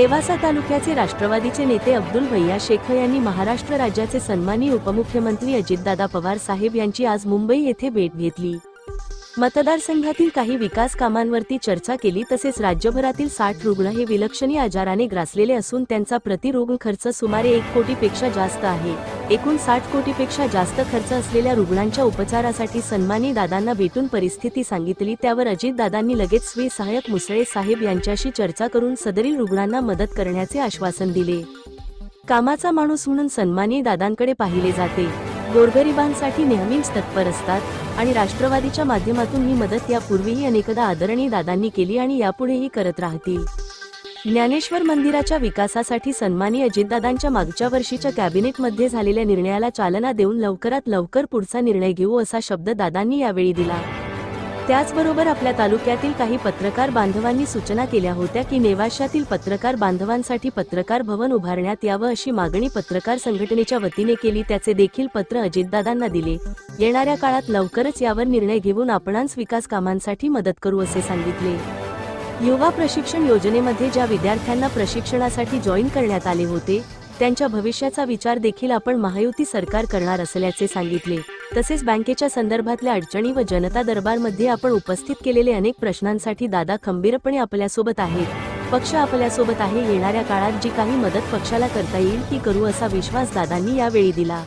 नेवासा तालुक्याचे राष्ट्रवादीचे नेते अब्दुल भैया शेख यांनी महाराष्ट्र राज्याचे सन्माननीय उपमुख्यमंत्री अजितदादा पवार साहेब यांची आज मुंबई येथे भेट घेतली। मतदारसंघातील काही विकास कामांवरती चर्चा केली। तसेच राज्यभरातील 60 रुग्ण हे विलक्षण आजाराने ग्रासलेले असून त्यांचा प्रतिरुग्ण खर्च सुमारे 1 कोटीपेक्षा जास्त आहे। एकूण 60 कोटीपेक्षा जास्त खर्च असलेल्या रुग्णांच्या उपचारासाठी सन्माननीय दादांना भेटून परिस्थिती सांगितली। त्यावर अजितदादांनी लगेच श्री सहाय्यक मुसळे साहेब यांच्याशी चर्चा करून सदरील रुग्णांना मदत करण्याचे आश्वासन दिले। कामाचा माणूस म्हणून सन्माननीय दादांकडे पाहिले जाते, गोरगरिबांसाठी नेहमीच तत्पर असतात आणि राष्ट्रवादीच्या माध्यमातून ही मदत यापूर्वीही अनेकदा आदरणीय दादांनी केली आणि यापुढेही करत राहतील। ज्ञानेश्वर मंदिराच्या विकासासाठी सन्माननीय अजितदादांच्या मागच्या वर्षीच्या कॅबिनेटमध्ये झालेल्या निर्णयाला चालना देऊन लवकरात लवकर पुढचा निर्णय घेऊ असा शब्द दादांनी यावेळी दिला। त्याचबरोबर आपल्या तालुक्यातील काही पत्रकार बांधवांनी सूचना केल्या होत्या की नेवाशातील पत्रकार बांधवांसाठी पत्रकार भवन उभारण्यात यावं अशी मागणी पत्रकार संघटनेच्या वतीने केली। त्याचे देखील पत्र अजितदादांना दिले। येणाऱ्या काळात लवकरच यावर निर्णय घेऊन आपणांस विकास कामांसाठी मदत करू असे सांगितले। युवा प्रशिक्षण योजनेमध्ये ज्या विद्यार्थ्यांना प्रशिक्षणासाठी जॉईन करण्यात आले होते त्यांच्या भविष्याचा विचार देखील आपण महायुती सरकार करणार असल्याचे सांगितले। तसेच बँकेच्या संदर्भातल्या अडचणी व जनता दरबारमध्ये आपण उपस्थित केलेले अनेक प्रश्नांसाठी दादा खंबीरपणे आपल्यासोबत आहेत, पक्ष आपल्यासोबत आहे। येणाऱ्या काळात जी काही मदत पक्षाला करता येईल ती करू असा विश्वास दादांनी यावेळी दिला।